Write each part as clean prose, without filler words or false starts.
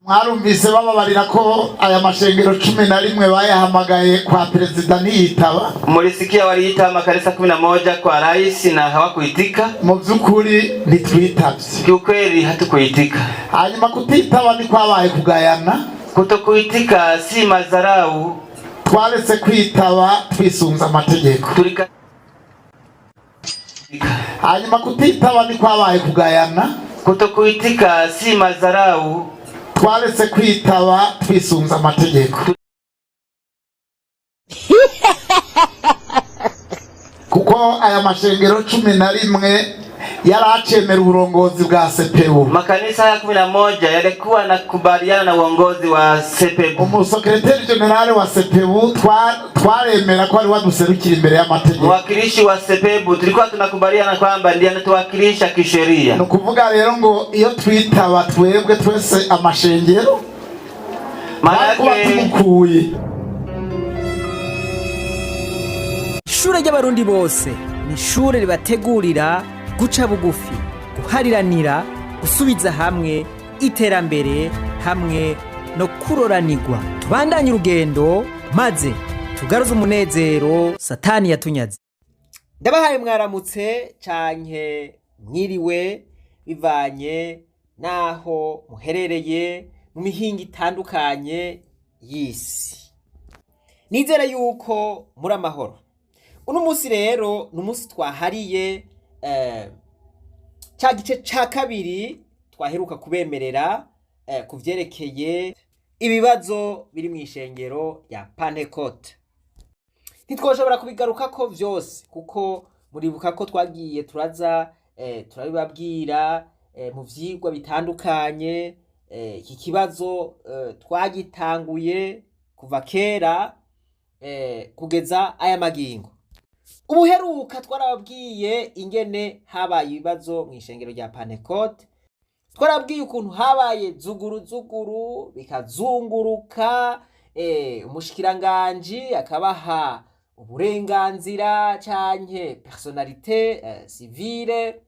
Mwarumvise bababarira ko aya mashengero 11 bayahamagaye kwa president ntiyitaba. Mulisikia waliita makanisa 11 kwa rais na hawakuitika. Mu byukuri ntitwitavye. Kiukweli hatukuitika. Hanyuma kutitaba ni kwabaye kugayana. Kutokuitika si mazarau. Twaretse kwitaba twisunza amategeko. Hanyuma kutitaba ni kwabaye kugayana. Kutokuitika si mazarau. Twaretse kwitaba twisunza amategeko. Kuko aya mashengero 11 yaracemera uburongozi bwa CPU. Makanisa ya 11 yalikuwa nakubaliana na uongozi wa CPU. Umusekretari general wa CPU twaremera ko ari waduserukira imbere y'amategeko. Mwakilishi wa CPU tulikuwa tunakubaliana kwamba ndiye anatuwakilisha kisheria. No kuvuga rero ngo iyo twitaba twebwe twese amashengero tumukuye. Ishure ry'abarundi bose ni ishure ribategurira guca bugufi, guhariranira, gusubiza hamwe, iterambere hamwe no kuroranirwa. Tubandanye urugendo maze tugaruze umunezero satani yatunyaze. Ndabahaye mwaramutse canke mwiriwe bivanye naho muherereye mu mihinga itandukanye y'isi. Nizera yuko muri amahoro. Uno musi rero n'umusi twahariye ca gice ca kabiri twaheruka kubemerera kuvyerekeye ibibazo biri mw'ishengero ya Pentecote. Ntitwoshobora kubigarukako vyose kuko muribuka ko twagiye turaza turabibabwira mu vyigwa bitandukanye. Iki kibazo twagitanguye kuva kera kugeza aya magingo. Ubuheruka twarababwiye ingene habaye ibibazo mw'ishengero rya Pentecote. Twarabwiye ukuntu habaye zuguru bikazunguruka, umushikiranganje akabaha uburenganzira canke personnalité civile,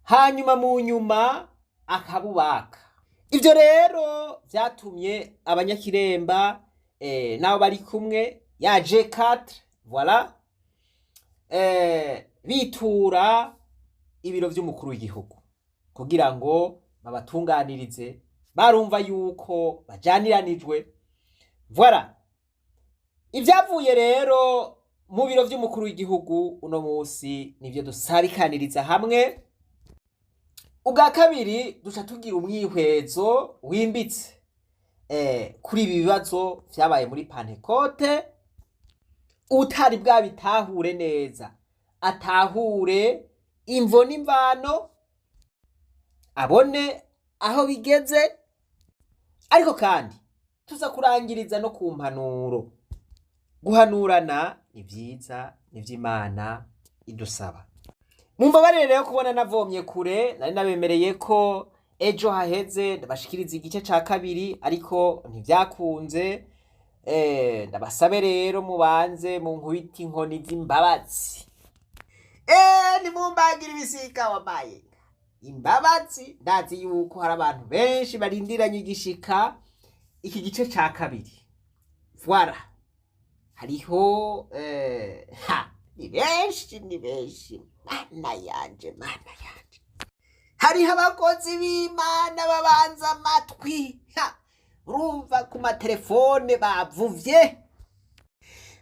hanyuma mu nyuma akabubaka. Ivyo rero vyatumye abanyakiremba nabo bari kumwe ya G4 voilà bitura ibiro vy'umukuru w'igihugu kugira ngo babatunganirize. Barumva yuko bajaniranijwe. Voilà ivyavuye rero mu biro vy'umukuru w'igihugu uno musi nivyo dusabikaniriza hamwe. Ubwa kabiri duca tugira umwihwezo wimbitse kuri ibi bibazo vyabaye muri Pentecote. Utari bwa bitahure neza atahure imvo n'imvano, abone aho bigeze, ariko kandi tuza kurangiriza no ku mpanuro. Guhanurana ni vyiza, ni vy'Imana idusaba. Mumbabarire rero kubona navomye kure, nari nabemereye ko ejo haheze ndabashikiriza igice ca kabiri ariko ntivyakunze. Ndabasabe rero mubanze mu nkubiti inkoni z'imbabazi. Nimumbagira ibisika wabaye imbabazi. Ndazi yuko hari abantu benshi barindiranye igishika iki gice ca kabiri. Voilà hariho ni benshi mana yanje. Hariho abakozi b'Imana babanza amatwi, urumva ku matelefone bavuvye.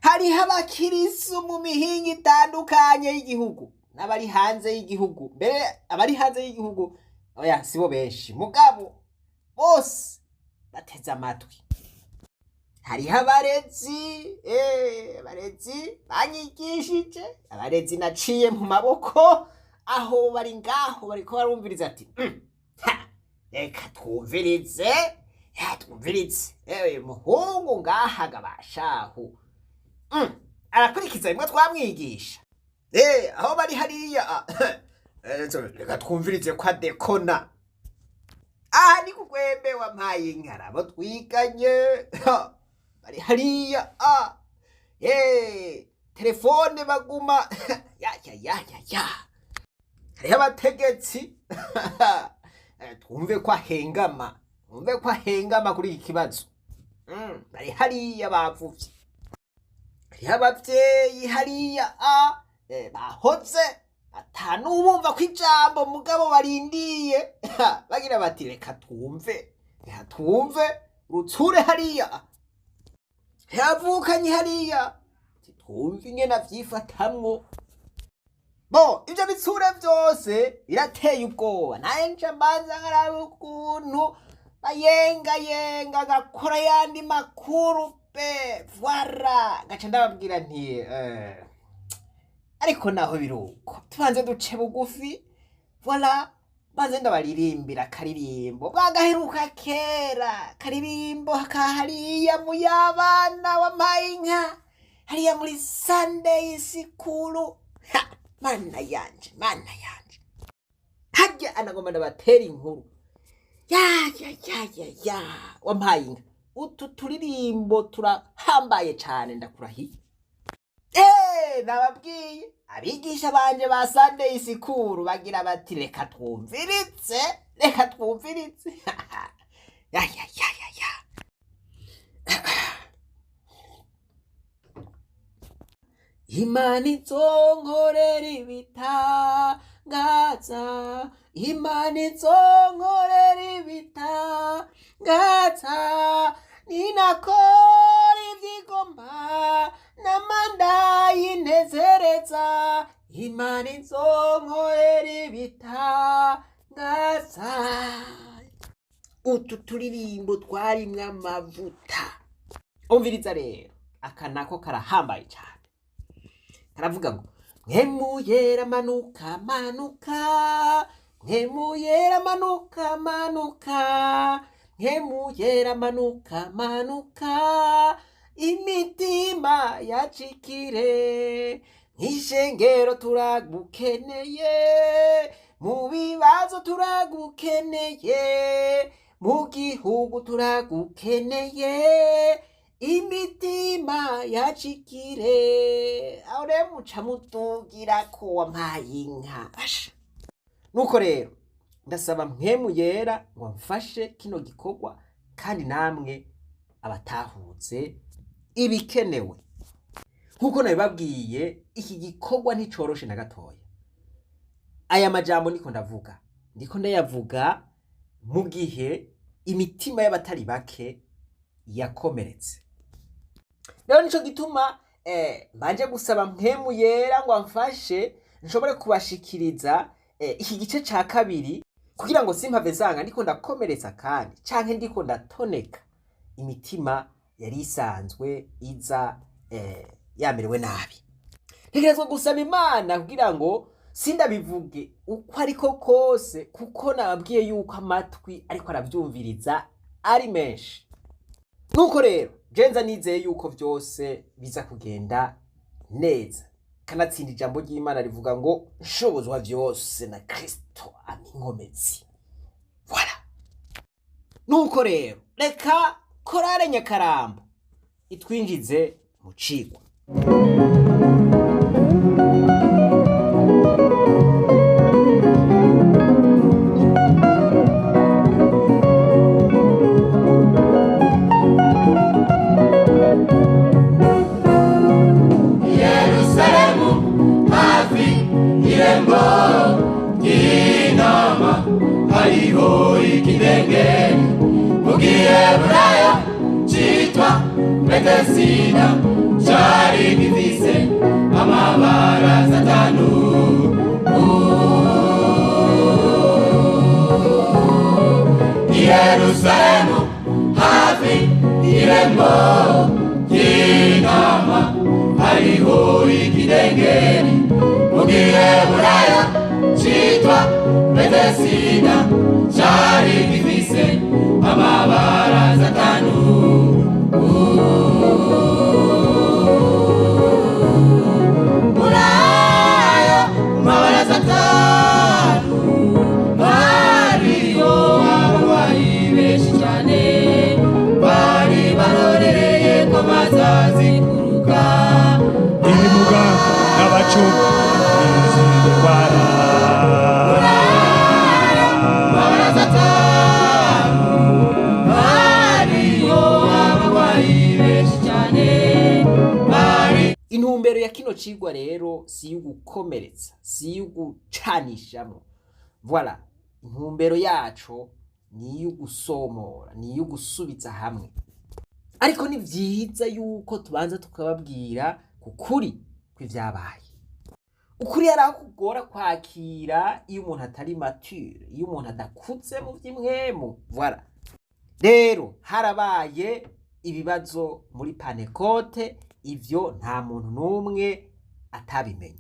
Hariho abakirisu mu mihinga itandukanye y'igihugu n'abari hanze y'igihugu. Mbere abari hanze y'igihugu oya sibo benshi mugabo bose bateze amatwi. Hariho abarezi banyigishije, abarezi naciye mu maboko aho bari ngaho bariko barumviriza ati reka twumvirize muhungu ngahaga bashahu arakurikiza bimwe twamwigisha. Aho bari hariya reka twumvirize kwa dekona. Aha ni kugwembe wampaye inkarabo twiganye bari hariya. Telefone baguma ya hariho abategetsi twumve ko ahengama umve ko ahengama kuri iki kibazo. Bari hariya bavuvye, hariho abavyeyi hariya bahoze atanuwumva ko ijambo mugabo barindiye bagira bati reka twumve rutsure hariya yavukanye hariya twumve ingene avyifatamwo. Bo ivyo bitsure vyose birateye ubwoba, naye nca mbanza nkaraba ukuntu bayenga gakora yandi makuru pe voilà, gaca ndababwira nti ariko naho biruko tubanze duce bugufi voilà, banze ndabaririmbira karirimbo bwagaheruka kera, karirimbo hariya mu y'abana wampaye inka hariya muri Sunday School. Mana yanje harya anagomba ndabatera inkuru ya wampaye inka. Utu turirimbo turahambaye cane ndakurahiye. Nababwiye abigisha banje ba Sunday School bagira bati reka twumviritse ya Imana izonkorera ibitangaza, Imana izonkorera ibitangaza, ninakora ivyigomba n'amanda yinezereza, Imana izonkorera ibitangaza. Utu turirimbo twarimwo amavuta. Umviriza rero, aka nako karahambaye cyane. Karavuga ngo mwemu yera manuka, mwemu yera manuka, mwemu yera manuka, imitima yacikire, mw'ishengero turagukeneye, mu bibazo turagukeneye, mu gihugu turagukeneye, imitima yacikire. Aho rero muca mutugira ko wampaye inka. Nuko rero ndasaba mpwemu yera ngo mfashe kino gikorwa, kandi namwe abatahuze ibikenewe. Nkuko nabibabwiye, iki gikorwa nticoroshe na gatoya. Aya majambo ndiko ndayavuga mu gihe imitima y'abatari bake yakomeretse. Rero nico gituma mbanje gusaba mpwemu yera ngo amfashe nshobore kubashikiriza iki gice ca kabiri, kugira ngo simpave zanga ndiko ndakomeretsa kandi canke ndiko ndatoneka imitima yari isanzwe iza yamerewe nabi. Ntegerezwa gusaba Imana kugira ngo sindabivuge uko ariko kose, kuko nababwiye yuko amatwi ariko aravyumviriza ari menshi. Nuko rero jenza nizeye yuko vyose biza kugenda neza, kanatsinda ijambo ry'Imana rivuga ngo nshobozwa vyose na Kristo aminkomezi. Voilà. Nuko rero reka korale Nyakarambo itwinjize mu cigwa. Hariho ikidengeri mu Giheburayo citwa Betesida, cari gifise amabara atanu. Yerusalemu hafi y'irembo ry'intama, hariho ikidengeri mu Giheburayo citwa Betesida, cari gifise amabara atanu. Murayo amabara atanu hariyo abarwayi benshi cane, bari barorereye ko bazazikuruka. Ibimuga n'abacupa indwara. ya kino cigwa rero si y'ugukomeretsa, si y'ugucanishamo. Voilà, intumbero yacu ni iy'ugusomora, ni iy'ugusubiza hamwe. Ariko ni vyiza yuko tubanza tukababwira kukuri kw'ivyabaye. Ukuri yarakugora kwakira iyo umuntu atari mature, iyo umuntu adakuze mu vy'imwemu. Voilà. Rero harabaye ibibazo muri Panekote, ivyo nta muntu n'umwe atabimenye.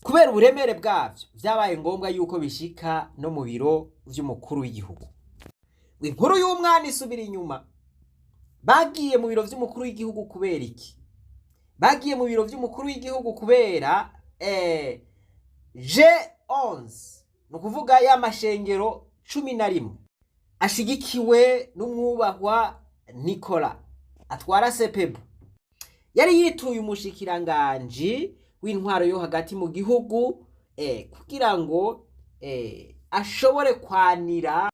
Kubera uburemere bwavyo vyabaye ngombwa yuko bishika no mu biro vy'umukuru w'igihugu. Inkuru y'umwana isubira inyuma. Bagiye mu biro vy'umukuru w'igihugu kubera iki? Bagiye mu biro vy'umukuru w'igihugu kubera G11, no kuvuga ya mashengero 11 ashigikiwe n'umwubahwa Nicola atwara sepebu. Yari yituye umushikiranganji w'intwaro yo hagati mu gihugu kugira ngo ashobore kwanira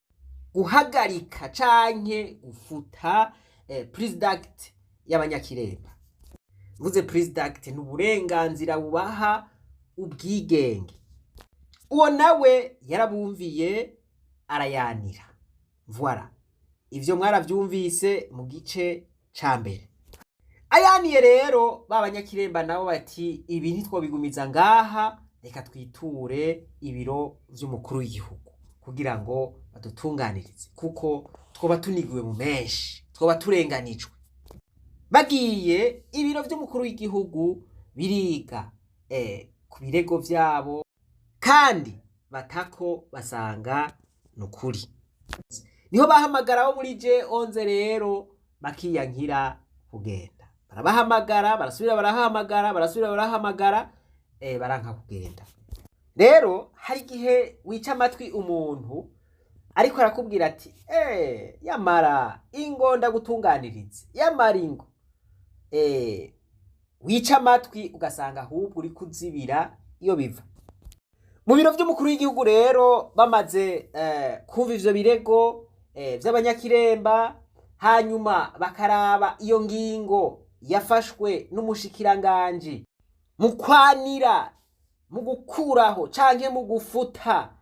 guhagarika canke gufuta president y'abanyakiremba. Mvuze president n'uburenganzira bubaha ubwigenge. Uwo nawe yarabumviye arayanira. Voilà. Ivyo mwaravyumvise mu gice ca mbere. Ayaniye rero b'abanyakiremba nabo bati ibi ntitwobigumiza ngaha, reka twiture ibiro vy'umukuru w'igihugu kugira ngo badutunganirize, kuko twoba tunigiwe mu menshi, twoba turenganijwe. Bagiye ibiro vy'umukuru w'igihugu biriga ku birego vyabo kandi batako basanga nukuri. Niho bahamagara bo muri G11 rero bakiyankira kugenda. Barabahamagara, barasubira barahamagara, barasubira barahamagara, baranka kugenda. Rero hari igihe wica amatwi umuntu ariko arakubwira ati yamara ingo ndagutunganirize, yamara ingo wica amatwi ugasanga ahubwo uri kuzibira iyo biva. Mu biro vy'umukuru w'igihugu rero bamaze kumva ivyo birego vy'abanyakiremba, hanyuma bakaraba iyo ngingo yafashwe n'umushikiranganji mu kwanira, mu gukuraho canke mu gufuta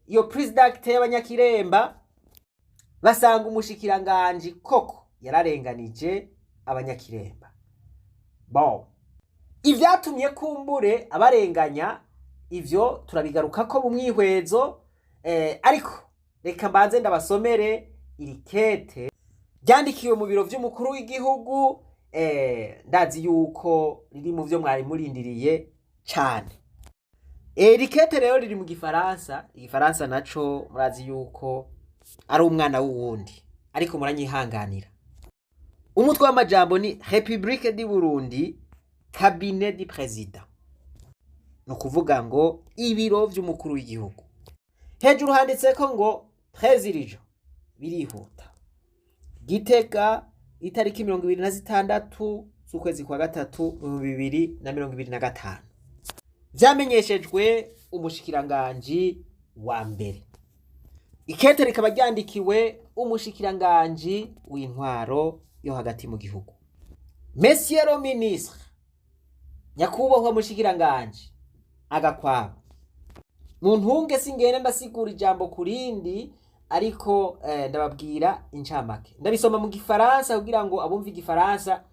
iyo president y'abanyakiremba, basanga umushikiranganji koko yararenganije abanyakiremba. Bon, ivyatumye kumbure abarenganya ivyo turabigaruka ko mu mwihwezo, ariko reka mbanze ndabasomere iri kete ryandikiwe mu biro vy'umukuru w'igihugu. Ndazi yuko riri mu vyo mwari murindiriye cane. Iri kete rero riri mu Gifaransa. Igifaransa naco murazi yuko ari umwana w'uwundi, ariko muranyihanganira. Umutwe w'amajambo ni République du Burundi, Cabinet du Président. No kuvuga ngo ibiro vy'umukuru w'igihugu. Hejuru handitseko ngo Président, birihuta. Gitega itariki 26 z'ukwezi kwa gatatu 2025. Vyamenyeshejwe umushikiranganji wa mbere. Ikete rikaba ryandikiwe umushikiranganji w'intwaro yo hagati mu gihugu. Monsieur le ministre, nyakubahwa mushikiranganji agakwabo. Mu ntunge singene ndasigura ijambo kurindi, ariko ndababwira incamake. Ndabisoma mu Gifaransa kugira ngo abumva Igifaransa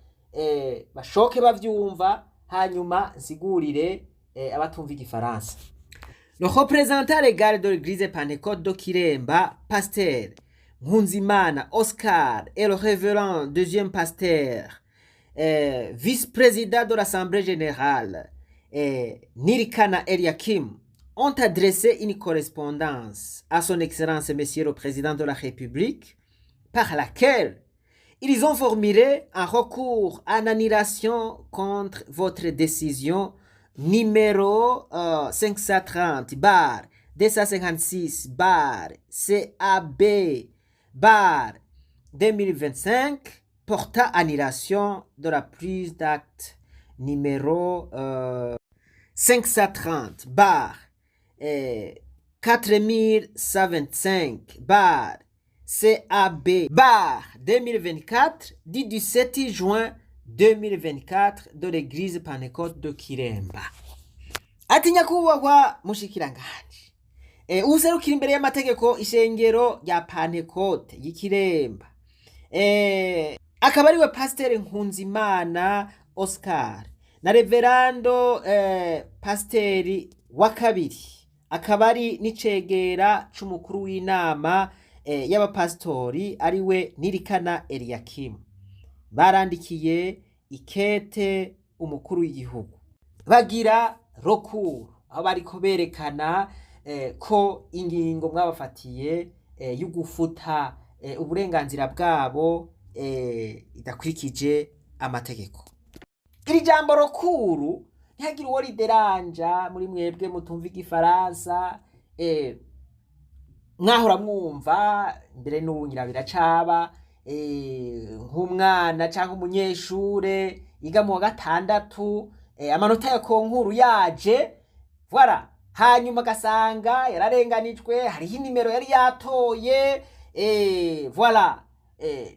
bashoke bavyumva, hanyuma nsigurire abatumva Igifaransa. Le représentant légal de l'église Pentecôte de Kiremba, pasteur Nkunzimana Oscar, et le révérend deuxième pasteur, vice-président de l'Assemblée générale, Nirikana Eliakim, ont adressé une correspondance à son Excellence Monsieur le Président de la République, par laquelle ils ont formulé un recours en annulation contre votre décision numéro 530/256/CAB/2025 portant annulation de la prise d'acte numéro 530/4125/CAB/2024 du 17 juin 2024 de l'église Pentecôte de Kiremba. Ati nyakubahwa mushikiranganje, userukira imbere y'amategeko ishengero rya Pentecôte y'Ikiremba, akaba ariwe Pasiteri Nkunzimana Oscar na Reverando Pasiteri wa kabiri, akaba ari n'icegera c'umukuru w'inama y'abapasitori ariwe Nirikana Eliakim, barandikiye ikete umukuru w'igihugu bagira rokuru, aho bariko berekana ko ingingo mwabafatiye y'ugufuta uburenganzira bwabo idakurikije amategeko. Iri jambo rokuru ntihagire uwo rideranja muri mwebwe mutumva igifaransa, mwahora mwumva mbere n'ubu ngira biracaba, nk'umwana cyangwa umunyeshure yiga mu wa gatandatu, amanota ya konkuru yaje, voilà, hanyuma agasanga yararenganijwe, hariho inimero yari yatoye, voilà,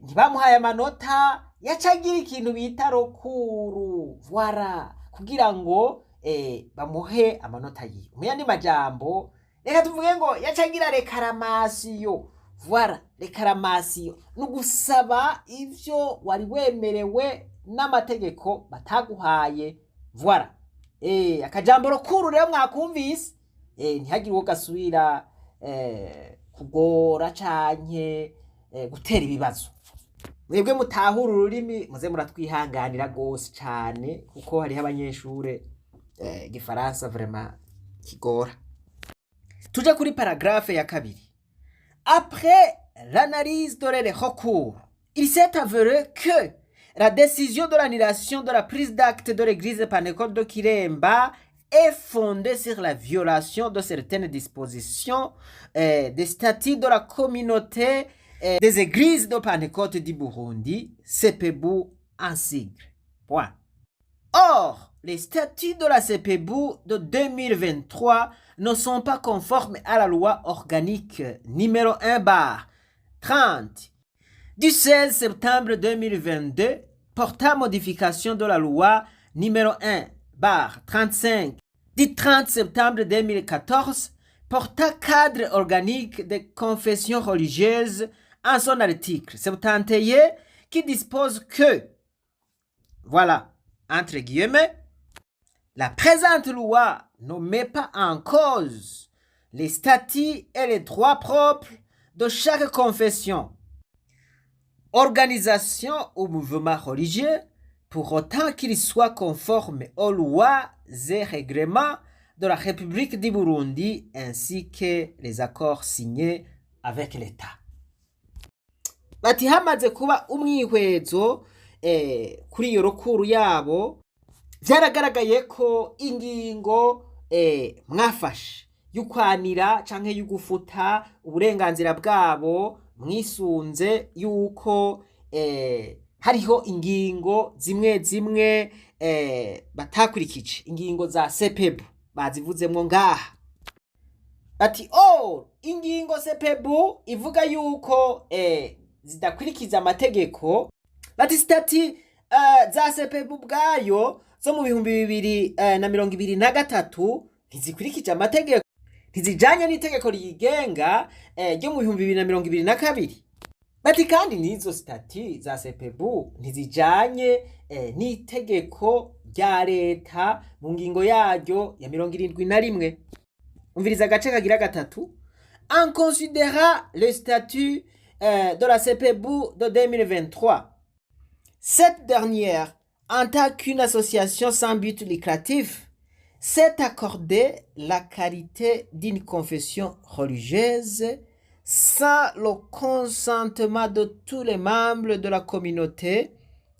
ntibamuhaye amanota, yacagira ikintu bita rokuru, voilà, kugira ngo bamuhe amanota yiwe. Mu yandi majambo, reka tuvuge ngo yacagira rekaramasiyo, voilà, rekaramasiyo n'ugusaba ivyo wari wemerewe n'amategeko bataguhaye, voilà. Akajambo rokuru rero mwakumvise, ntihagire uwo gasubira kugora canke gutera ibibazo. Mwebwe mutahura ururimi muze muratwihanganira gose cane, kuko hariho abanyeshure igifaransa vraiment kigora. Tuje kuri paragraphe ya kabiri. Après l'analyse de les recours, il s'est avéré que la décision de l'annulation de la prise d'acte de l'église Pentecôte de Kiremba est fondée sur la violation de certaines dispositions des statuts de la communauté des églises de Pentecôte du Burundi, CPBU en sigle. Point. Or, les statuts de la CPBU de 2023 ne sont pas conformes à la loi organique numéro 1/30 du 16 septembre 2022 portant modification de la loi numéro 1/35 du 30 septembre 2014 portant cadre organique des confessions religieuses en son article 71 qui dispose que, voilà, entre guillemets, la présente loi ne met pas en cause les statuts et les droits propres de chaque confession, organisation ou mouvement religieux, pour autant qu'il soit conforme aux lois et règlements de la République du Burundi ainsi que les accords signés avec l'État. Bati hamaze kuba umwihwezo kuri iyo rokuru yabo, vyaragaragaye ko ingingo mwafashe y'ukwanira canke y'ugufuta uburenganzira bwabo mwisunze yuko hariho ingingo zimwe zimwe batakurikije, ingingo za CPBU bazivuzemwo ngaha. Bati ingingo CPBU ivuga yuko zidakurikiza amategeko. Bati stati za CPBU bwayo zo mu 2023 ntizikurikije amategeko, ntizijanye n'itegeko rigenga ryo mu 2022. Bati kandi nizo stati za CPBU ntizijanye n'itegeko rya leta mu ngingo yaryo ya 71. Umviriza agace kagira gatatu. En considérant le statut de la CPBU de 2023, cette dernière, en tant qu'une association sans but lucratif, s'est accordée la qualité d'une confession religieuse sans le consentement de tous les membres de la communauté,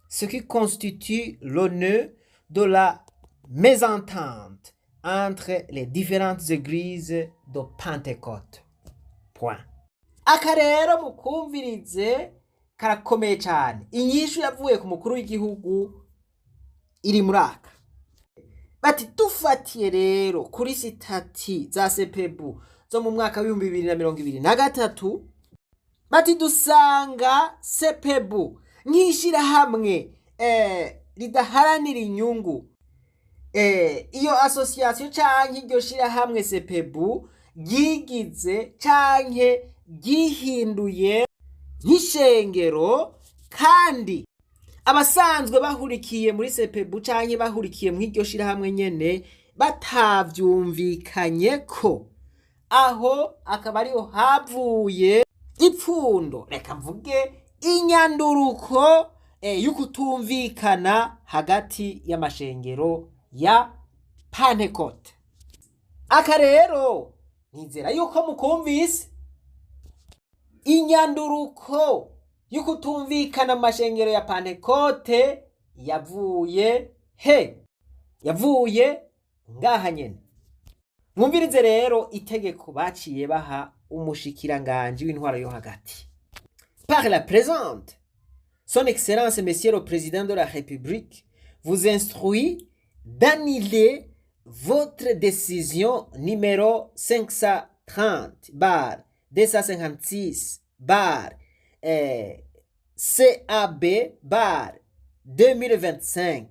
ce qui constitue le nœud de la mésentente entre les différentes églises de Pentecôte. Point. Aka rero mukumvirize karakomeye cyane. Inyishu yavuye ku mukuru w'igihugu iri muri aka. Bati dufatiye rero kuri sitati za CPBU zo mu mwaka wa 2023, bati dusanga CPBU nk'ishirahamwe ridaharanira inyungu iyo association canke iryo shirahamwe sepebu ryigize canke ryihinduye nk'ishengero, kandi abasanzwe bahurikiye muri sepebu canke bahurikiye mu iryo shirahamwe nyene batavyumvikanye ko, aho akaba ariho havuye ipfundo, reka mvuge inyanduruko y'ukutumvikana hagati y'amashengero ya Pentecote. Aka rero nizera yuko mukumvise inyanduruko y'ukutumvikana amashengero ya Pentecote yavuye he? Yavuye ngaha nyene. Mwumvirize rero itegeko baciye baha umushikiranganje w'intwaro yo hagati. Par la présente, Son Excellence Monsieur le Président de la République vous instruit d'annuler votre décision numéro 530/256/CAB/2025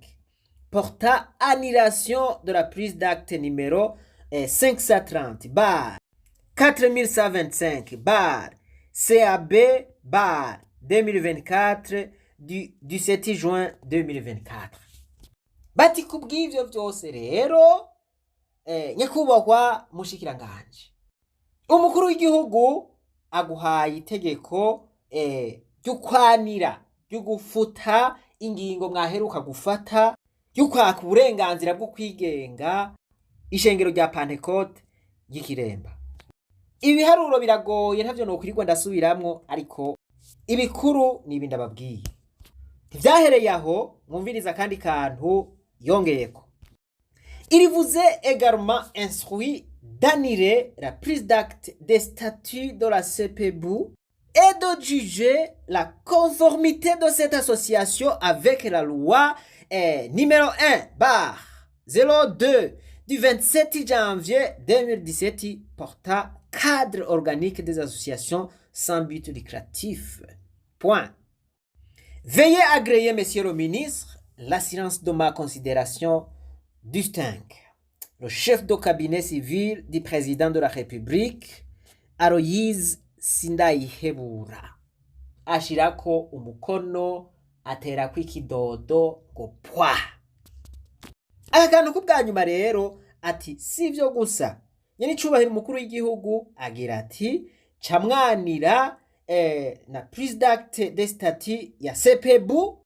portant annulation de la prise d'acte numéro 530/4124/CAB/2024 du 7 juin 2024. Bati kubw'ivyo vyose rero nyakubahwa mushikiranganje, umukuru w'igihugu aguhaye itegeko ry'ukwanira, ry'ugufuta ingingo mwaheruka gufata y'ukwaka uburenganzira bwo kwigenga ishengero rya Pentecote y'Ikiremba. Ibiharuro biragoye ntavyo nokwirirwa ndasubiramwo, ariko ibikuru nibi ndababwiye. Ivyahereye aho mwumviriza kandi kantu yongeyeko. Il vous est également instruit d'annuler la prise d'acte des statuts de la CPBU et de juger la conformité de cette association avec la loi numéro 1/02 du 27 janvier 2017 portant cadre organique des associations sans but lucratif. Point. Veuillez agréer, Monsieur le ministre, l'assurance de ma considération distingue. Le chef de cabinet civil du président de la République, Aloyize Sindayihebura, ashirako umukono, aterako ikidodo ngo pwa. Aka kantu kubwa nyuma rero ati sivyo gusa, nyene icubahiro umukuru w'igihugu agira ati camwanira na prise d'acte des statuts ya CPBU